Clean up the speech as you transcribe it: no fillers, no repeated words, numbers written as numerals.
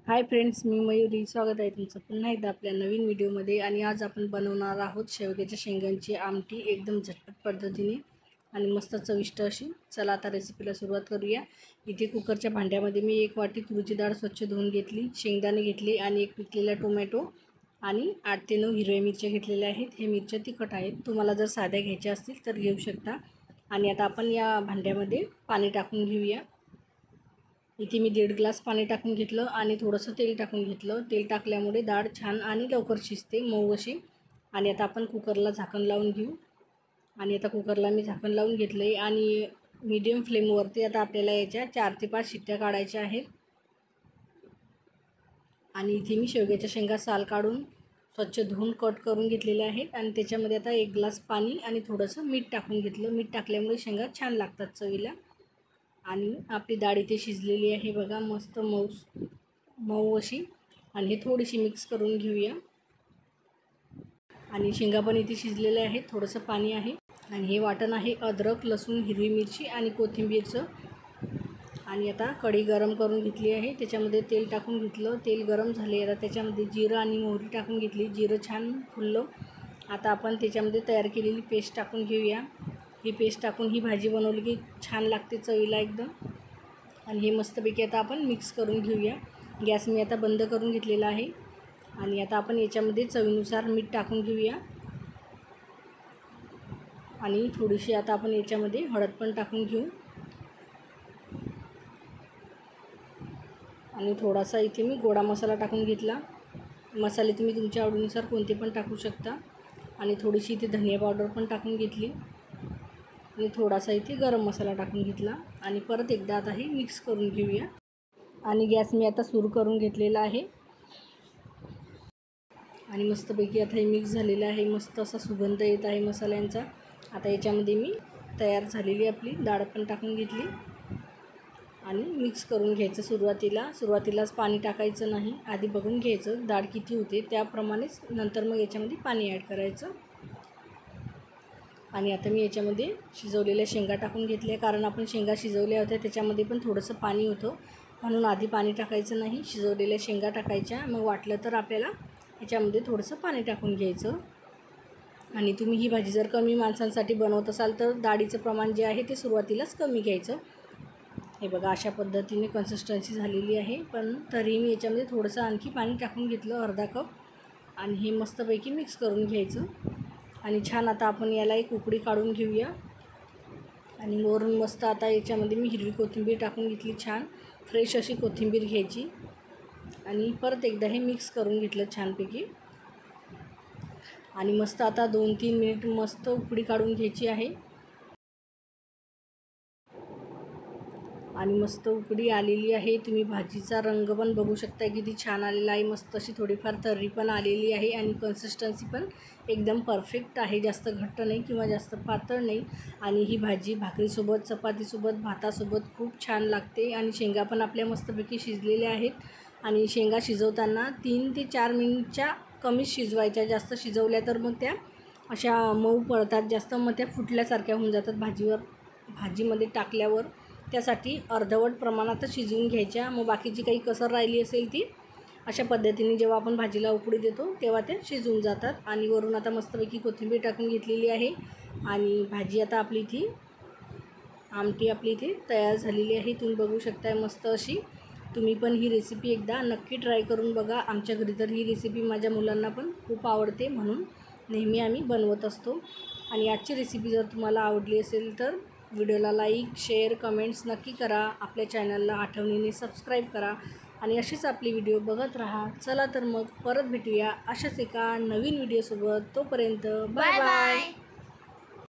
Hi friends, मी मयुरी. स्वागत आहे तुमचं पुन्हा एकदा आपल्या नवीन व्हिडिओमध्ये. आणि आज आपण बनवणार आहोत शेवग्याच्या शेंगांची आमटी, एकदम झटपट पद्धतीने आणि मस्त चविष्ट अशी. चला आता रेसिपीला सुरुवात करूया. इथे कुकरच्या भांड्यामध्ये मी 1 वाटी तुरीची डाळ स्वच्छ धुवून घेतली, शेंगदाणे घेतले आणि एक पिकलेला टोमॅटो आणि 8 ते 9 हिरव्या मिरच्या घेतलेल्या आहेत. हे मिरच्या तिखट आहेत, तुम्हाला जर साध्या घ्यायच्या असतील तर घेऊ शकता. आणि आता आपण या भांड्यामध्ये पाणी टाकून घेऊया. इथे मी 1.5 ग्लास पाणी टाकून घेतलं आणि थोडंसं तेल टाकून घेतलं. तेल टाकल्यामुळे डाळ छान आणि लवकर शिजते, मऊ अशी. आणि आता आपण कुकरला झाकण लावून घेऊ. आणि आता कुकरला मी झाकण लावून घेतलं आहे आणि मीडियम फ्लेमवरती आता आपल्याला याच्या 4 ते 5 शिट्ट्या काढायच्या आहेत. आणि इथे मी शेवग्याच्या शेंगा साल काढून स्वच्छ धुवून कट करून घेतलेले आहेत. आणि त्याच्यामध्ये आता 1 ग्लास पाणी आणि थोडंसं मीठ टाकून घेतलं. मीठ टाकल्यामुळे शेंगा छान लागतात चवीला. आणि आपली डाळ इथे शिजलेली आहे बघा, मस्त मऊ अशी. आणि हे थोडीशी मिक्स करून घेऊया. आणि शेंगा पण इथे शिजलेले आहेत, थोडंसं पाणी आहे. आणि हे वाटण आहे अद्रक, लसूण, हिरवी मिरची आणि कोथिंबीरचं. आणि आता कढई गरम करून घेतली आहे, त्याच्यामध्ये तेल टाकून घेतलं. तेल गरम झाले, आता त्याच्यामध्ये जिरं आणि मोहरी टाकून घेतली. जिरं छान फुललं. आता आपण त्याच्यामध्ये तयार केलेली पेस्ट टाकून घेऊया. ही पेस्ट टाकून ही भाजी बनवली की छान लागते चवीला एकदम. आणि हे मस्तपैकी आता आपण मिक्स करून घेऊया. गॅस मी आता बंद करून घेतलेला आहे. आणि आता आपण याच्यामध्ये चवीनुसार मीठ टाकून घेऊया. आणि थोडीशी आता आपण याच्यामध्ये हळद पण टाकून घेऊ. आणि थोडासा इथे मी गोडा मसाला टाकून घेतला. मसाले तुम्ही तुमच्या आवडीनुसार कोणते पण टाकू शकता. आणि थोडीशी इथे धनिया पावडर पण टाकून घेतली. आणि थोडासा इथे गरम मसाला टाकून घेतला. आणि परत एकदा आता हे मिक्स करून घेऊया. आणि गॅस मी आता सुरू करून घेतलेला आहे. आणि मस्तपैकी आता हे मिक्स झालेलं आहे. मस्त असा सुगंध येत आहे मसाल्यांचा. आता याच्यामध्ये मी तयार झालेली आपली डाळ पण टाकून घेतली आणि मिक्स करून घ्यायचं. सुरुवातीलाच पाणी टाकायचं नाही, आधी बघून घ्यायचं डाळ किती होते, त्याप्रमाणेच नंतर मग याच्यामध्ये पाणी ॲड करायचं. आणि आता मी याच्यामध्ये शिजवलेल्या शेंगा टाकून घेतल्या, कारण आपण शेंगा शिजवल्या होत्या त्याच्यामध्ये पण थोडंसं पाणी होतं, म्हणून आधी पाणी टाकायचं नाही, शिजवलेल्या शेंगा टाकायच्या. मग वाटलं तर आपल्याला याच्यामध्ये थोडंसं पाणी टाकून घ्यायचं. आणि तुम्ही ही भाजी जर कमी माणसांसाठी बनवत असाल तर डाळीचं प्रमाण जे आहे ते सुरुवातीलाच कमी घ्यायचं. हे बघा, अशा पद्धतीने कन्सिस्टन्सी झालेली आहे. पण तरीही मी याच्यामध्ये थोडंसं आणखी पाणी टाकून घेतलं, अर्धा कप. आणि हे मस्तपैकी मिक्स करून घ्यायचं. आणि छान आता आपण याला एक उकळी काढून घेऊया. आणि वरून मस्त आता याच्यामध्ये मी हिरवी कोथिंबीर टाकून घेतली, छान फ्रेश अशी कोथिंबीर घ्यायची. आणि परत एकदा हे मिक्स करून घेतलं छानपैकी. आणि मस्त आता 2-3 मिनिट मस्त उकळी काढून घ्यायची आहे. आणि मस्त उकळी आलेली आहे. तुम्ही भाजीचा रंग पण बघू शकता किती छान आलेला आहे. मस्त अशी थोडीफार तर्री पण आलेली आहे. आणि कन्सिस्टन्सी पण एकदम परफेक्ट आहे, जास्त घट्ट नाही किंवा जास्त पातळ नाही. आणि ही भाजी भाकरीसोबत, चपातीसोबत, भातासोबत खूप छान लागते. आणि शेंगा पण आपल्या मस्तपैकी शिजलेल्या आहेत. आणि शेंगा शिजवताना 3 ते 4 मिनिटच्या कमी शिजवायच्या, जास्त शिजवल्या तर मग त्या अशा मऊ पडतात जास्त, मग त्या फुटल्यासारख्या होऊन जातात भाजीमध्ये टाकल्यावर. त्यासाठी अर्धवट प्रमाणातच शिजवून घ्यायच्या. मग बाकीची काही कसर राहिली असेल ती अशा पद्धतीने जेव्हा आपण भाजीला उकळी देतो तेव्हा ते शिजून जातात. आणि वरून आता मस्तपैकी कोथिंबीर टाकून घेतलेली आहे. आणि भाजी आता आपली इथे, आमटी आपली इथे तयार झालेली आहे. तुम्ही बघू शकताय मस्त अशी. तुम्ही पण ही रेसिपी एकदा नक्की ट्राय करून बघा. आमच्या घरी तर ही रेसिपी माझ्या मुलांना पण खूप आवडते, म्हणून नेहमी आम्ही बनवत असतो. आणि आजची रेसिपी जर तुम्हाला आवडली असेल तर व्हिडिओला लाईक, शेअर, कमेंट्स नक्की करा. आपल्या चॅनलला आठवणीने सबस्क्राईब करा. आणि अशीच आपली व्हिडिओ बघत राहा. चला तर मग परत भेटूया अशाच एका नवीन व्हिडिओसोबत. तोपर्यंत बाय बाय.